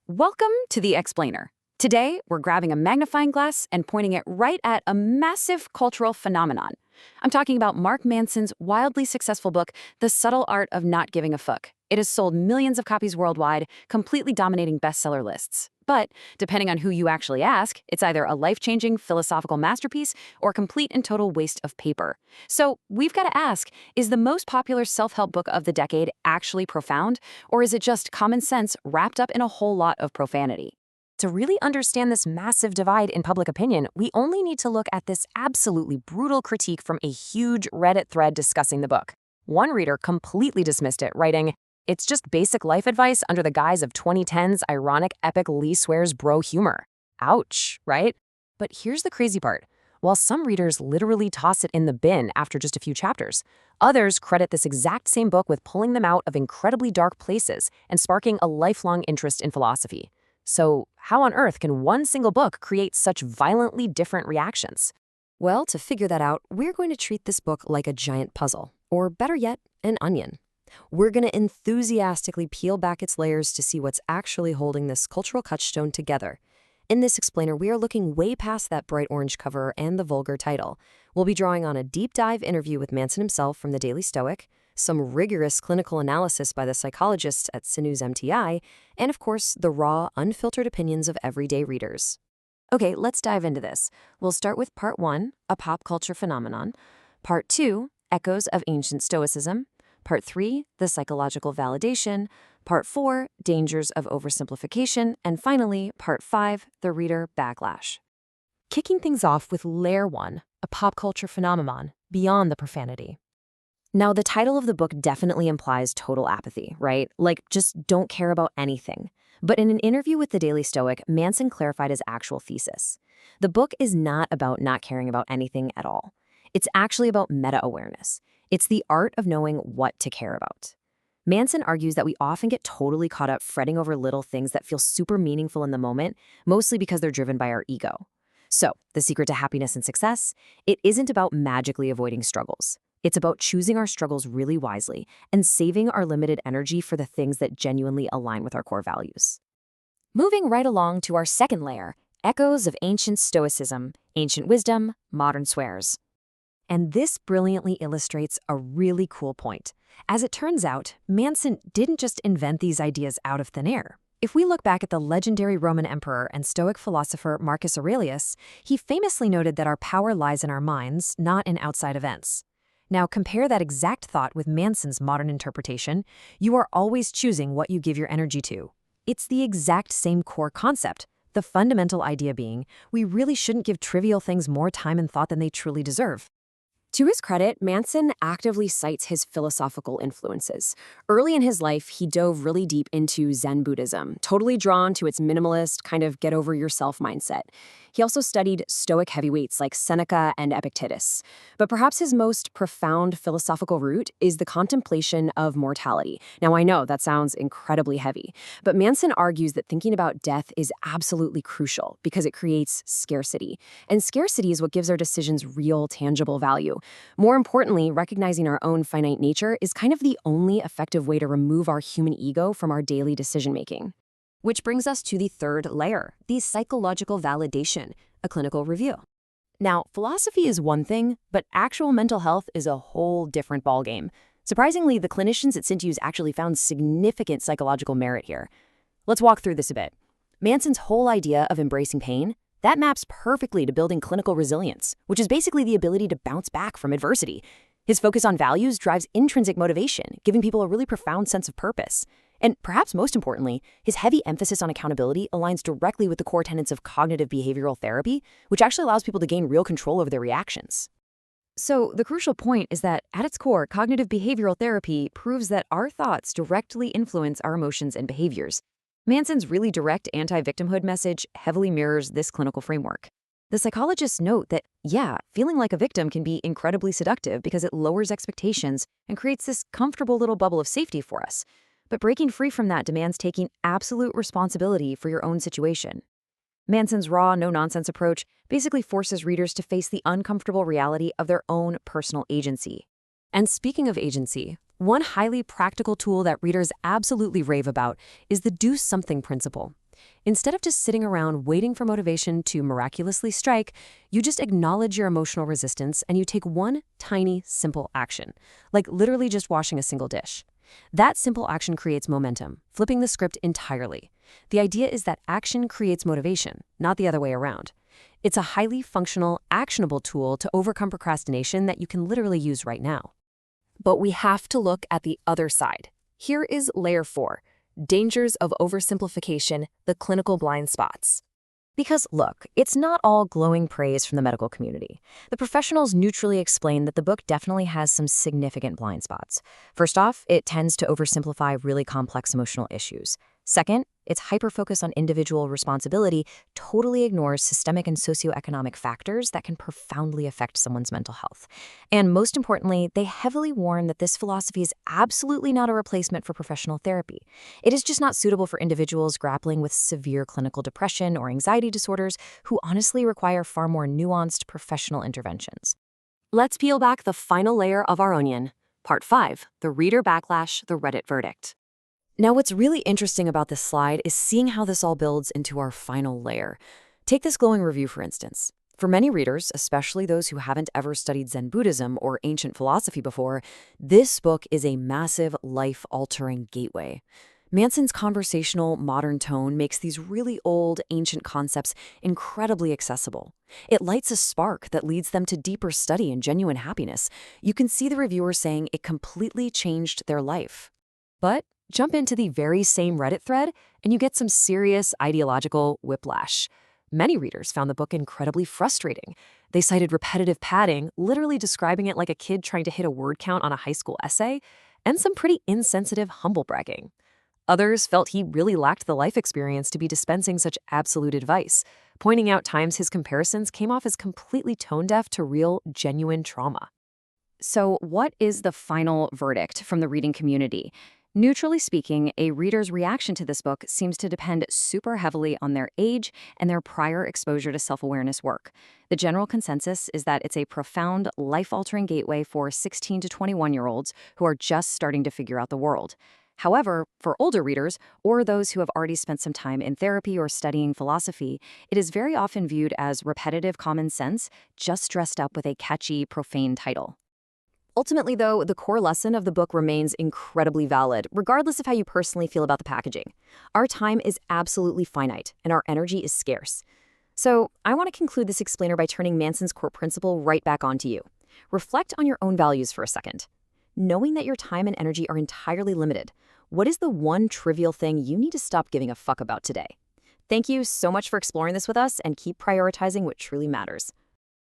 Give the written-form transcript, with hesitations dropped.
Welcome to The Explainer. Today, we're grabbing a magnifying glass and pointing it right at a massive cultural phenomenon. I'm talking about Mark Manson's wildly successful book, The Subtle Art of Not Giving a Fuck. It has sold millions of copies worldwide, completely dominating bestseller lists. But, depending on who you actually ask, it's either a life-changing philosophical masterpiece or a complete and total waste of paper. So, we've got to ask, is the most popular self-help book of the decade actually profound, or is it just common sense wrapped up in a whole lot of profanity? To really understand this massive divide in public opinion, we only need to look at this absolutely brutal critique from a huge Reddit thread discussing the book. One reader completely dismissed it, writing, "It's just basic life advice under the guise of 2010's ironic epic Lee swears bro humor." Ouch, right? But here's the crazy part. While some readers literally toss it in the bin after just a few chapters, others credit this exact same book with pulling them out of incredibly dark places and sparking a lifelong interest in philosophy. So, how on earth can one single book create such violently different reactions? Well, to figure that out, we're going to treat this book like a giant puzzle, or better yet, an onion. We're going to enthusiastically peel back its layers to see what's actually holding this cultural touchstone together. In this explainer, we are looking way past that bright orange cover and the vulgar title. We'll be drawing on a deep dive interview with Manson himself from the Daily Stoic, some rigorous clinical analysis by the psychologists at Sinew's MTI, and of course, the raw, unfiltered opinions of everyday readers. Okay, let's dive into this. We'll start with Part 1, a pop culture phenomenon. Part 2, echoes of ancient Stoicism. Part 3, the psychological validation. Part 4, dangers of oversimplification. And finally, Part 5, the reader backlash. Kicking things off with Layer 1, a pop culture phenomenon, beyond the profanity. Now, the title of the book definitely implies total apathy, right? Like, just don't care about anything. But in an interview with the Daily Stoic, Manson clarified his actual thesis. The book is not about not caring about anything at all. It's actually about meta-awareness. It's the art of knowing what to care about. Manson argues that we often get totally caught up fretting over little things that feel super meaningful in the moment, mostly because they're driven by our ego. So, the secret to happiness and success? It isn't about magically avoiding struggles. It's about choosing our struggles really wisely and saving our limited energy for the things that genuinely align with our core values. Moving right along to our second layer, echoes of ancient Stoicism, ancient wisdom, modern swears. And this brilliantly illustrates a really cool point. As it turns out, Manson didn't just invent these ideas out of thin air. If we look back at the legendary Roman emperor and Stoic philosopher Marcus Aurelius, he famously noted that our power lies in our minds, not in outside events. Now compare that exact thought with Manson's modern interpretation. You are always choosing what you give your energy to. It's the exact same core concept, the fundamental idea being we really shouldn't give trivial things more time and thought than they truly deserve. To his credit, Manson actively cites his philosophical influences. Early in his life, he dove really deep into Zen Buddhism, totally drawn to its minimalist, kind of get-over-yourself mindset. He also studied Stoic heavyweights like Seneca and Epictetus. But perhaps his most profound philosophical root is the contemplation of mortality. Now, I know that sounds incredibly heavy, but Manson argues that thinking about death is absolutely crucial because it creates scarcity. And scarcity is what gives our decisions real, tangible value. More importantly, recognizing our own finite nature is kind of the only effective way to remove our human ego from our daily decision-making. Which brings us to the third layer, the psychological validation, a clinical review. Now, philosophy is one thing, but actual mental health is a whole different ballgame. Surprisingly, the clinicians at Sinew's actually found significant psychological merit here. Let's walk through this a bit. Manson's whole idea of embracing pain, that maps perfectly to building clinical resilience, which is basically the ability to bounce back from adversity. His focus on values drives intrinsic motivation, giving people a really profound sense of purpose. And perhaps most importantly, his heavy emphasis on accountability aligns directly with the core tenets of cognitive behavioral therapy, which actually allows people to gain real control over their reactions. So, the crucial point is that, at its core, cognitive behavioral therapy proves that our thoughts directly influence our emotions and behaviors. Manson's really direct anti-victimhood message heavily mirrors this clinical framework. The psychologists note that, yeah, feeling like a victim can be incredibly seductive because it lowers expectations and creates this comfortable little bubble of safety for us. But breaking free from that demands taking absolute responsibility for your own situation. Manson's raw, no-nonsense approach basically forces readers to face the uncomfortable reality of their own personal agency. And speaking of agency, One highly practical tool that readers absolutely rave about is the do something principle. Instead of just sitting around waiting for motivation to miraculously strike, you just acknowledge your emotional resistance and you take one tiny, simple action, like literally just washing a single dish. That simple action creates momentum, flipping the script entirely. The idea is that action creates motivation, not the other way around. It's a highly functional, actionable tool to overcome procrastination that you can literally use right now. But we have to look at the other side. Here is layer 4. Dangers of oversimplification, the clinical blind spots. Because look, it's not all glowing praise from the medical community. The professionals neutrally explain that the book definitely has some significant blind spots. First off, it tends to oversimplify really complex emotional issues. Second, its hyper-focus on individual responsibility totally ignores systemic and socioeconomic factors that can profoundly affect someone's mental health. And most importantly, they heavily warn that this philosophy is absolutely not a replacement for professional therapy. It is just not suitable for individuals grappling with severe clinical depression or anxiety disorders who honestly require far more nuanced professional interventions. Let's peel back the final layer of our onion. Part 5, the reader backlash, the Reddit verdict. Now, what's really interesting about this slide is seeing how this all builds into our final layer. Take this glowing review, for instance. For many readers, especially those who haven't ever studied Zen Buddhism or ancient philosophy before, this book is a massive, life-altering gateway. Manson's conversational, modern tone makes these really old, ancient concepts incredibly accessible. It lights a spark that leads them to deeper study and genuine happiness. You can see the reviewer saying it completely changed their life. But jump into the very same Reddit thread, and you get some serious ideological whiplash. Many readers found the book incredibly frustrating. They cited repetitive padding, literally describing it like a kid trying to hit a word count on a high school essay, and some pretty insensitive humble bragging. Others felt he really lacked the life experience to be dispensing such absolute advice, pointing out times his comparisons came off as completely tone-deaf to real, genuine trauma. So what is the final verdict from the reading community? Neutrally speaking, a reader's reaction to this book seems to depend super heavily on their age and their prior exposure to self-awareness work. The general consensus is that it's a profound, life-altering gateway for 16 to 21-year-olds who are just starting to figure out the world. However, for older readers, or those who have already spent some time in therapy or studying philosophy, it is very often viewed as repetitive common sense, just dressed up with a catchy, profane title. Ultimately, though, the core lesson of the book remains incredibly valid, regardless of how you personally feel about the packaging. Our time is absolutely finite, and our energy is scarce. So, I want to conclude this explainer by turning Manson's core principle right back onto you. Reflect on your own values for a second. Knowing that your time and energy are entirely limited, what is the one trivial thing you need to stop giving a fuck about today? Thank you so much for exploring this with us, and keep prioritizing what truly matters.